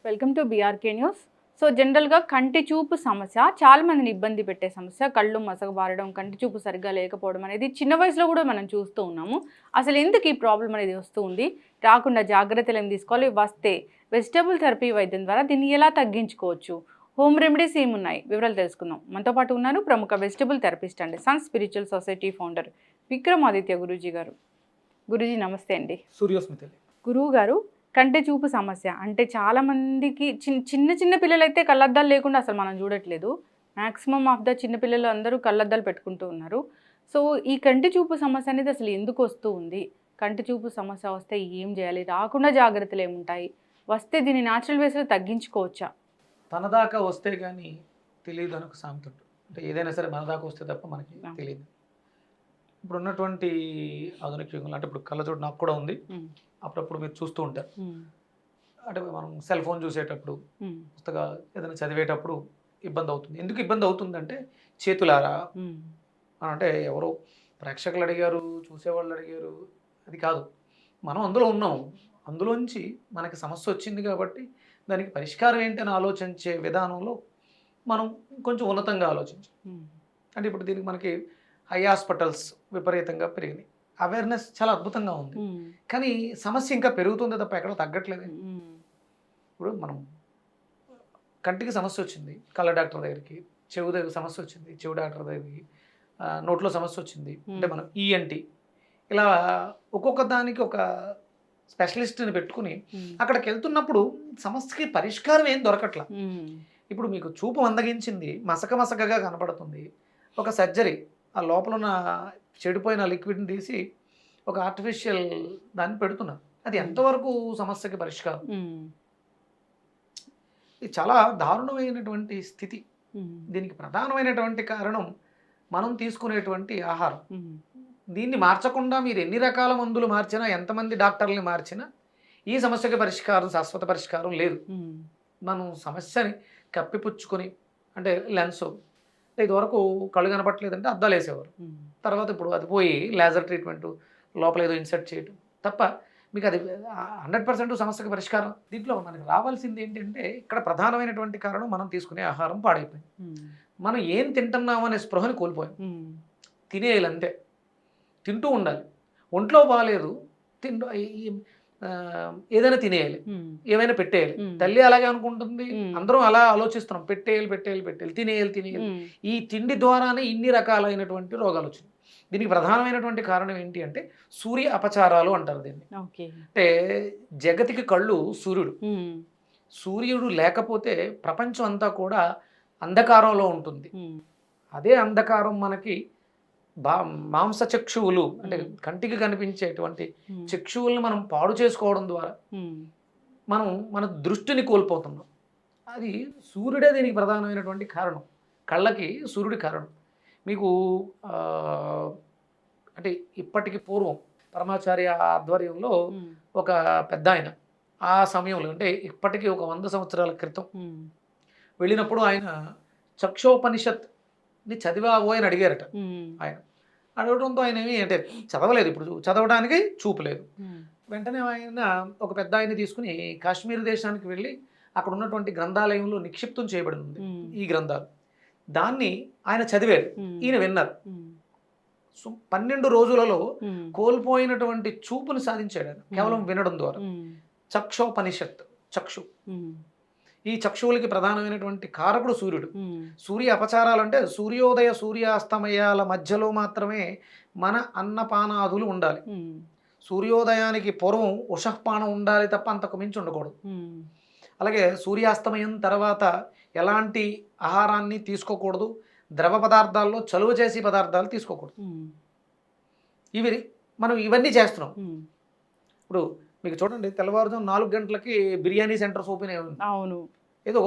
Welcome to BRK news. So జనరల్గా కంటి చూపు సమస్య చాలా మందిని ఇబ్బంది పెట్టే సమస్య. కళ్ళు మసకబారడం, కంటి చూపు సరిగ్గా లేకపోవడం అనేది చిన్న వయసులో కూడా మనం చూస్తూ ఉన్నాము. అసలు ఎందుకు ఈ ప్రాబ్లం అనేది వస్తూ ఉంది, రాకుండా జాగ్రత్తలు ఏం తీసుకోవాలి, వస్తే వెజిటబుల్ థెరపీ వైద్యం ద్వారా దీన్ని ఎలా తగ్గించుకోవచ్చు, హోమ్ రెమెడీస్ ఏమున్నాయి, వివరాలు తెలుసుకుందాం. మనతో పాటు ఉన్నారు ప్రముఖ వెజిటబుల్ థెరపిస్ట్ అండి, sun spiritual society founder Vikramaditya Guruji గారు. గురూజీ నమస్తే అండి. సూర్యోస్మితలి గురువు గారు, కంటి చూపు సమస్య అంటే చాలామందికి చిన్న చిన్న పిల్లలైతే కళ్ళద్దాలు లేకుండా అసలు మనం చూడట్లేదు. మ్యాక్సిమం ఆఫ్ ద చిన్నపిల్లలు అందరూ కళ్ళద్దాలు పెట్టుకుంటూ ఉన్నారు. సో ఈ కంటి చూపు సమస్య అనేది అసలు ఎందుకు వస్తూ ఉంది, కంటి చూపు సమస్య వస్తే ఏం చేయాలి, రాకుండా జాగ్రత్తలు ఏముంటాయి, వస్తే దీన్ని న్యాచురల్ వేస్లో తగ్గించుకోవచ్చా? తన దాకా వస్తే కానీ తెలియదు అని ఒక సామెత ఉంటుంది. అంటే ఏదైనా సరే మన దాకా వస్తే తప్ప మనకి తెలియదు. ఇప్పుడు ఉన్నటువంటి ఆధునిక యుగంలో అంటే ఇప్పుడు కళ్ళజోడు నాకు కూడా ఉంది, అప్పుడప్పుడు మీరు చూస్తూ ఉంటారు. అంటే మనం సెల్ ఫోన్ చూసేటప్పుడు, పుస్తకాలు ఏదైనా చదివేటప్పుడు ఇబ్బంది అవుతుంది. ఎందుకు ఇబ్బంది అవుతుందంటే చేతులారా అంటే ఎవరో ప్రేక్షకులు అడిగారు, చూసేవాళ్ళు అడిగారు, అది కాదు. మనం అందులో ఉన్నాం, అందులోంచి మనకి సమస్య వచ్చింది కాబట్టి దానికి పరిష్కారం ఏంటని ఆలోచించే విధానంలో మనం కొంచెం ఉన్నతంగా ఆలోచించాం. అంటే ఇప్పుడు దీనికి మనకి హై హాస్పిటల్స్ విపరీతంగా పెరిగినాయి, అవేర్నెస్ చాలా అద్భుతంగా ఉంది. కానీ సమస్య ఇంకా పెరుగుతుంది తప్ప ఎక్కడ తగ్గట్లేదు. ఇప్పుడు మనం కంటికి సమస్య వచ్చింది, కళ్ళ డాక్టర్ దగ్గరికి, చెవు దగ్గర సమస్య వచ్చింది, చెవు డాక్టర్ దగ్గరికి, నోట్లో సమస్య వచ్చింది అంటే మనం ఈఎన్టీ, ఇలా ఒక్కొక్క దానికి ఒక స్పెషలిస్ట్ని పెట్టుకుని అక్కడికి వెళ్తున్నప్పుడు సమస్యకి పరిష్కారం ఏం దొరకట్లా. ఇప్పుడు మీకు చూపు మందగించింది, మసకగా కనపడుతుంది, ఒక సర్జరీ ఆ లోపల ఉన్న చెడిపోయిన లిక్విడ్ని తీసి ఒక ఆర్టిఫిషియల్ దాన్ని పెడుతున్నారు. అది ఎంతవరకు సమస్యకి పరిష్కారం? ఇది చాలా దారుణమైనటువంటి స్థితి. దీనికి ప్రధానమైనటువంటి కారణం మనం తీసుకునేటువంటి ఆహారం. దీన్ని మార్చకుండా మీరు ఎన్ని రకాల మందులు మార్చినా, ఎంతమంది డాక్టర్లని మార్చినా ఈ సమస్యకి పరిష్కారం, శాశ్వత పరిష్కారం లేదు. మనం సమస్యని కప్పిపుచ్చుకొని, అంటే లెన్సు ఇదివరకు కళ్ళు కనపట్లేదంటే అద్దాలు వేసేవారు, తర్వాత ఇప్పుడు అది పోయి లేజర్ ట్రీట్మెంట్, లోపల ఏదో ఇన్సర్ట్ చేయడం తప్ప మీకు అది 100% సమస్యకి పరిష్కారం. దీంట్లో మనకి రావాల్సింది ఏంటంటే ఇక్కడ ప్రధానమైనటువంటి కారణం మనం తీసుకునే ఆహారం పాడైపోయింది. మనం ఏం తింటున్నాం అనే స్పృహని కోల్పోయాం. తినేయాలి అంతే, తింటూ ఉండాలి. ఒంట్లో బాగాలేదు, ఏదైనా తినేయాలి, ఏమైనా పెట్టేయాలి. తల్లి అలాగే అనుకుంటుంది, అందరం అలా ఆలోచిస్తున్నాం, పెట్టేయాలి, తినేయాలి. ఈ తిండి ద్వారానే ఇన్ని రకాలైనటువంటి రోగాలు వచ్చినాయి. దీనికి ప్రధానమైనటువంటి కారణం ఏంటి అంటే సూర్య అపచారాలు అంటారు దీన్ని. అంటే జగతికి కళ్ళు సూర్యుడు. సూర్యుడు లేకపోతే ప్రపంచం అంతా కూడా అంధకారంలో ఉంటుంది. అదే అంధకారం మనకి మాంస చక్షువులు అంటే కంటికి కనిపించేటువంటి చక్షువులను మనం పాడు చేసుకోవడం ద్వారా మనం మన దృష్టిని కోల్పోతున్నాం. అది సూర్యుడే దీనికి ప్రధానమైనటువంటి కారణం. కళ్ళకి సూర్యుడి కారణం. మీకు అంటే ఇప్పటికి పూర్వం పరమాచార్య ఆధ్వర్యంలో ఒక పెద్ద ఆయన ఆ సమయంలో అంటే ఇప్పటికీ ఒక 100 సంవత్సరాల క్రితం వెళ్ళినప్పుడు ఆయన చక్షోపనిషత్ని చదివావో అని అడిగారట. ఆయన అడగడంతో ఆయన ఏమి అంటే చదవలేదు, ఇప్పుడు చదవడానికి చూపలేదు. వెంటనే ఆయన ఒక పెద్ద ఆయన్ని తీసుకుని కాశ్మీర్ దేశానికి వెళ్ళి అక్కడ ఉన్నటువంటి గ్రంథాలయంలో నిక్షిప్తం చేయబడి ఉంది ఈ గ్రంథాలు. దాన్ని ఆయన చదివారు, ఈయన విన్నారు. 12 రోజులలో కోల్పోయినటువంటి చూపుని సాధించాడు ఆయన కేవలం వినడం ద్వారా. చక్షోపనిషత్, చక్షు. ఈ చక్షువులకి ప్రధానమైనటువంటి కారకుడు సూర్యుడు. సూర్య అపచారాలు అంటే సూర్యోదయ సూర్యాస్తమయాల మధ్యలో మాత్రమే మన అన్నపానాదులు ఉండాలి. సూర్యోదయానికి పూర్వం ఉషఃపానం ఉండాలి తప్ప అంతకు మించి ఉండకూడదు. అలాగే సూర్యాస్తమయం తర్వాత ఎలాంటి ఆహారాన్ని తీసుకోకూడదు, ద్రవ పదార్థాల్లో చలువ చేసే పదార్థాలు తీసుకోకూడదు. మనం ఇవన్నీ చేస్తున్నాం. ఇప్పుడు మీకు చూడండి, తెల్లవారుజాము 4 గంటలకి బిర్యానీ సెంటర్స్ ఓపెన్ అయ్యి ఉంది. అవును, ఏదో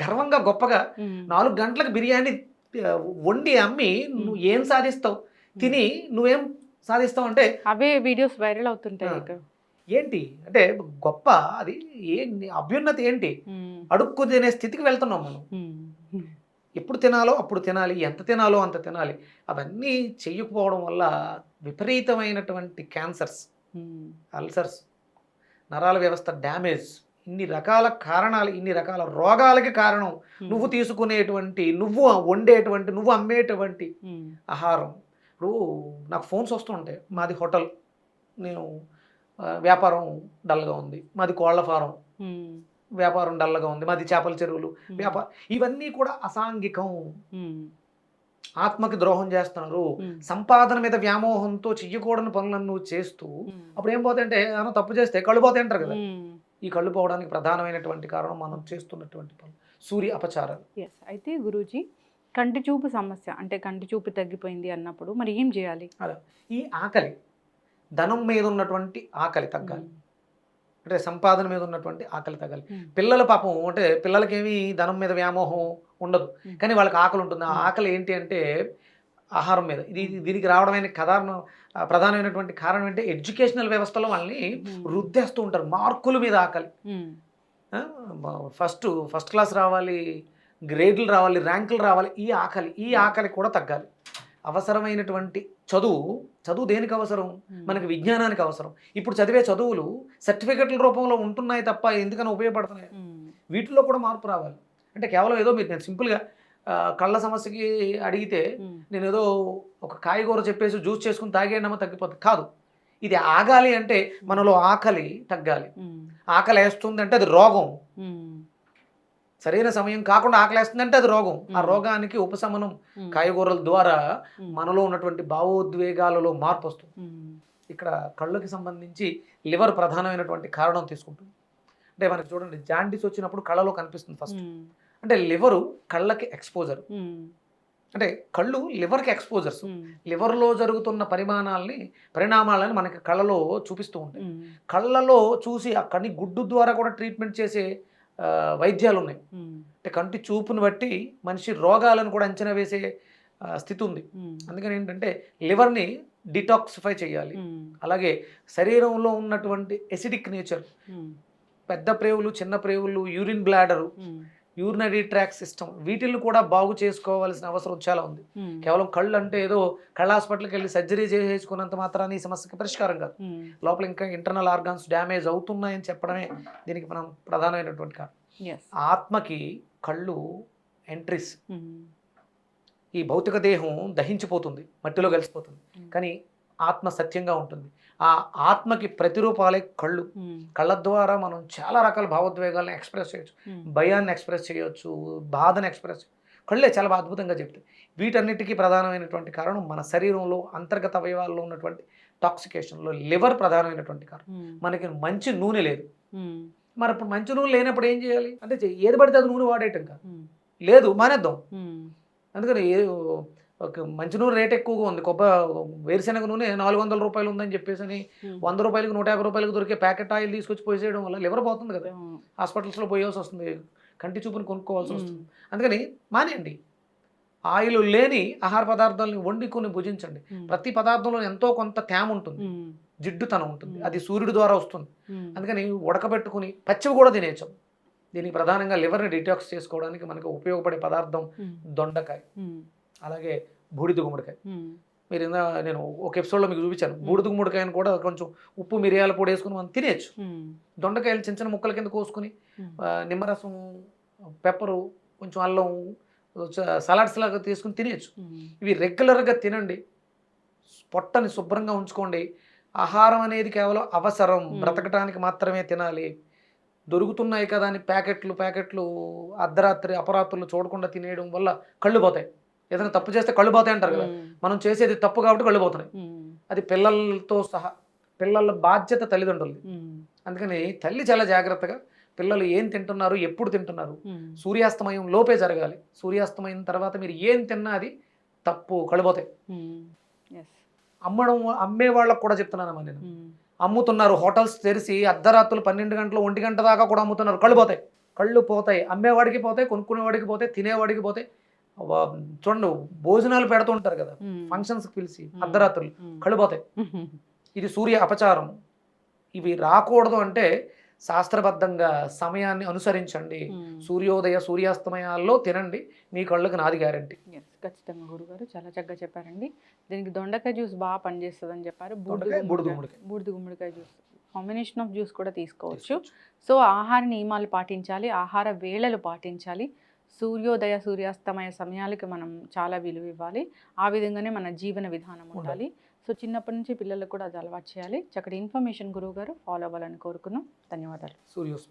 గర్వంగా గొప్పగా 4 గంటలకు బిర్యానీ వండి అమ్మి నువ్వు ఏం సాధిస్తావు, తిని నువ్వేం సాధిస్తావు అంటే అవే వీడియోస్ వైరల్ అవుతుంటాయి. ఏంటి అంటే గొప్ప, అది అభ్యున్నతి ఏంటి? అడుక్కు తినే స్థితికి వెళ్తున్నాం మనం. ఎప్పుడు తినాలో అప్పుడు తినాలి, ఎంత తినాలో అంత తినాలి. అవన్నీ చెయ్యకపోవడం వల్ల విపరీతమైనటువంటి క్యాన్సర్స్, అల్సర్స్, నరాల వ్యవస్థ డ్యామేజ్ ఇన్ని రకాల కారణాలు, ఇన్ని రకాల రోగాలకి కారణం నువ్వు తీసుకునేటువంటి, నువ్వు వండేటువంటి, నువ్వు అమ్మేటువంటి ఆహారం. ఇప్పుడు నాకు ఫోన్స్ వస్తూ ఉంటాయి, మాది హోటల్, నేను వ్యాపారం డల్గా ఉంది, మాది కోళ్ల ఫారం వ్యాపారం డల్గా ఉంది, మాది చేపల చెరువులు వ్యాపారం, ఇవన్నీ కూడా అసాంఘికం, ఆత్మకి ద్రోహం చేస్తున్నారు. సంపాదన మీద వ్యామోహంతో చెయ్యకూడని పనులను నువ్వు చేస్తూ అప్పుడు ఏం పోతాయంటే, ఏమైనా తప్పు చేస్తే కళ్ళు పోతాయి అంటారు కదా. ఈ కళ్ళు పోవడానికి ప్రధానమైనటువంటి కారణం మనం చేస్తున్నటువంటి పనులు, సూర్య అపచారాలు. అయితే గురూజీ, కంటి చూపు సమస్య అంటే కంటి చూపు తగ్గిపోయింది అన్నప్పుడు మరి ఏం చేయాలి? అలా ఈ ఆకలి, ధనం మీద ఉన్నటువంటి ఆకలి తగ్గాలి, అంటే సంపాదన మీద ఉన్నటువంటి ఆకలి తగ్గాలి. పిల్లల పాపం అంటే పిల్లలకేమి ధనం మీద వ్యామోహం ఉండదు, కానీ వాళ్ళకి ఆకలి ఉంటుంది. ఆ ఆకలి ఏంటి అంటే ఆహారం మీద. దీనికి రావడమైన ప్రధానమైనటువంటి కారణం ఏంటి, ఎడ్యుకేషనల్ వ్యవస్థలో వాళ్ళని రుద్దేస్తూ ఉంటారు. మార్కుల మీద ఆకలి, ఫస్ట్ క్లాస్ రావాలి, గ్రేడ్లు రావాలి, ర్యాంకులు రావాలి, ఈ ఆకలి కూడా తగ్గాలి. అవసరమైనటువంటి చదువు దేనికి అవసరం, మనకి విజ్ఞానానికి అవసరం. ఇప్పుడు చదివే చదువులు సర్టిఫికెట్ల రూపంలో ఉంటున్నాయి తప్ప ఎందుకని ఉపయోగపడుతున్నాయి? వీటిలో కూడా మార్పు రావాలి. అంటే కేవలం ఏదో నేను సింపుల్గా కళ్ళ సమస్యకి అడిగితే నేను ఏదో ఒక కాయగూర చెప్పేసి జ్యూస్ చేసుకుని తాగేనమ్మా తగ్గిపోతుంది కాదు. ఇది ఆగాలి అంటే మనలో ఆకలి తగ్గాలి. ఆకలి వేస్తుంది అంటే అది రోగం, సరైన సమయం కాకుండా ఆకలేస్తుందంటే అది రోగం. ఆ రోగానికి ఉపశమనం కాయగూరల ద్వారా మనలో ఉన్నటువంటి భావోద్వేగాలలో మార్పు వస్తుంది. ఇక్కడ కళ్ళకి సంబంధించి లివర్ ప్రధానమైనటువంటి కారణం తీసుకుంటుంది. అంటే మనకి చూడండి, జాండీస్ వచ్చినప్పుడు కళ్ళలో కనిపిస్తుంది ఫస్ట్. అంటే లివరు కళ్ళకి ఎక్స్పోజర్, అంటే కళ్ళు లివర్కి ఎక్స్పోజర్స్. లివర్లో జరుగుతున్న పరిణామాలని మనకి కళ్ళలో చూపిస్తూ ఉంటాయి. కళ్ళలో చూసి ఆ కని గుడ్డు ద్వారా కూడా ట్రీట్మెంట్ చేసే వైద్యాలు ఉన్నాయి. అంటే కంటి చూపును బట్టి మనిషి రోగాలను కూడా అంచనా వేసే స్థితి ఉంది. అందుకని ఏంటంటే లివర్ని డిటాక్సిఫై చేయాలి. అలాగే శరీరంలో ఉన్నటువంటి ఎసిడిక్ నేచర్, పెద్ద ప్రేవులు, చిన్న ప్రేవులు, urine bladder, urinary tract system, వీటిని కూడా బాగు చేసుకోవాల్సిన అవసరం చాలా ఉంది. కేవలం కళ్ళు అంటే ఏదో కళ్ళ హాస్పిటల్కి వెళ్ళి సర్జరీ చేసుకున్నంత మాత్రాన్ని ఈ సమస్యకి పరిష్కారం కాదు. లోపల ఇంకా ఇంటర్నల్ ఆర్గాన్స్ డ్యామేజ్ అవుతున్నాయని చెప్పడమే దీనికి మనం ప్రధానమైనటువంటి కారణం. ఆత్మకి కళ్ళు ఎంట్రీస్. ఈ భౌతిక దేహం దహించిపోతుంది, మట్టిలో కలిసిపోతుంది, కానీ ఆత్మ సత్యంగా ఉంటుంది. ఆ ఆత్మకి ప్రతిరూపాలే కళ్ళు. కళ్ళ ద్వారా మనం చాలా రకాల భావోద్వేగాలను ఎక్స్ప్రెస్ చేయొచ్చు, భయాన్ని ఎక్స్ప్రెస్ చేయొచ్చు, బాధను ఎక్స్ప్రెస్. కళ్ళే చాలా అద్భుతంగా చెప్తాయి. వీటన్నిటికీ ప్రధానమైనటువంటి కారణం మన శరీరంలో అంతర్గత అవయవాల్లో ఉన్నటువంటి టాక్సికేషన్లో లివర్ ప్రధానమైనటువంటి కారణం. మనకి మంచి నూనె లేదు. మరి ఇప్పుడు మంచి నూనె లేనప్పుడు ఏం చేయాలి అంటే, ఏది పడితే అది నూనె వాడేయటం కాదు, లేదు మానేద్దాం. అందుకని ఒక మంచి నూనె రేట్ ఎక్కువగా ఉంది, వేరుశెనగ నూనె 400 రూపాయలు ఉందని చెప్పేసి అని 100 రూపాయలకి 150 రూపాయలకి దొరికే ప్యాకెట్ ఆయిల్ తీసుకొచ్చి పోసేయడం వల్ల లివర్ పోతుంది కదా, హాస్పిటల్స్లో పోయాల్సి వస్తుంది, కంటి చూపుని కొనుక్కోవాల్సి వస్తుంది. అందుకని మానేయండి. ఆయిల్ లేని ఆహార పదార్థాలను వండుకొని భుజించండి. ప్రతి పదార్థంలో ఎంతో కొంత తేమ ఉంటుంది, జిడ్డుతనం ఉంటుంది, అది సూర్యుడి ద్వారా వస్తుంది. అందుకని ఉడకబెట్టుకుని పచ్చివి కూడా తినేయచ్చు. దీనికి ప్రధానంగా లివర్ని డిటాక్స్ చేసుకోవడానికి మనకు ఉపయోగపడే పదార్థం దొండకాయ, అలాగే బూడిద గుమ్మడికాయ. మీరు నేను ఒక ఎపిసోడ్లో మీకు చూపించాను, బూడిద గుమ్మడికాయను కూడా కొంచెం ఉప్పు మిరియాల పొడి వేసుకుని మనం తినేయచ్చు. దొండకాయలు చిన్న చిన్న ముక్కల కింద కోసుకుని నిమ్మరసం, పెప్పరు, కొంచెం అల్లం, సలాడ్స్ లాగా తీసుకుని తినేయచ్చు. ఇవి రెగ్యులర్గా తినండి, పొట్టని శుభ్రంగా ఉంచుకోండి. ఆహారం అనేది కేవలం అవసరం, బ్రతకటానికి మాత్రమే తినాలి. దొరుకుతున్నాయి కదా అని ప్యాకెట్లు అర్ధరాత్రి అపరాత్రులు చూడకుండా తినేయడం వల్ల కళ్ళు పోతాయి. ఏదైనా తప్పు చేస్తే కళ్ళు పోతాయి అంటారు కదా, మనం చేసేది తప్పు కాబట్టి కళ్ళు పోతున్నాయి. అది పిల్లలతో సహా, పిల్లల బాధ్యత తల్లిదండ్రులది. అందుకని తల్లి చాలా జాగ్రత్తగా పిల్లలు ఏం తింటున్నారు, ఎప్పుడు తింటున్నారు, సూర్యాస్తమయం లోపే జరగాలి. సూర్యాస్తమయం తర్వాత మీరు ఏం తిన్నా అది తప్పు, కళ్ళు పోతాయి. అమ్మే వాళ్ళకు కూడా చెప్తున్నానమ్మా నేను, అమ్ముతున్నారు హోటల్స్ తెరిచి అర్ధరాత్రులు 12 గంటలు 1 గంట దాకా కూడా అమ్ముతున్నారు, కళ్ళు పోతాయి. అమ్మేవాడికి పోతాయి, కొనుక్కునేవాడికి పోతాయి, తినేవాడికి పోతాయి. చూడండి, భోజనాలు పెడుతూ ఉంటారు కదా ఫంక్షన్స్కి పిలిచి, అర్ధరాత్రులు కళ్ళు పోతాయి. ఇది సూర్య అపచారం. ఇవి రాకూడదు అంటే శాస్త్రబద్ధంగా సమయాన్ని అనుసరించండి, సూర్యోదయ సూర్యాస్తమయాల్లో తినండి, మీ కళ్ళకు నాది గ్యారంటీ. Yes, ఖచ్చితంగా గురుగారు చాలా చక్కగా చెప్పారండి. దీనికి దొండకాయ జ్యూస్ బాగా పనిచేస్తుందని చెప్పారు. దొండకాయ, బూడిద గుమ్మడికాయ. బూడిద గుమ్మడికాయ జ్యూస్ కాంబినేషన్ ఆఫ్ జ్యూస్ కూడా తీసుకోవచ్చు. సో ఆహార నియమాలు పాటించాలి, ఆహార వేళలు పాటించాలి, సూర్యోదయ సూర్యాస్తమయ సమయాలకి మనం చాలా విలువ ఇవ్వాలి. ఆ విధంగానే మన జీవన విధానం ఉండాలి. సో చిన్నప్పటి నుంచి పిల్లలకు కూడా అది అలవాటు చేయాలి. చక్కటి ఇన్ఫర్మేషన్ గురువు గారు ఫాలో అవ్వాలని కోరుకున్నాం. ధన్యవాదాలు. సూర్యోస్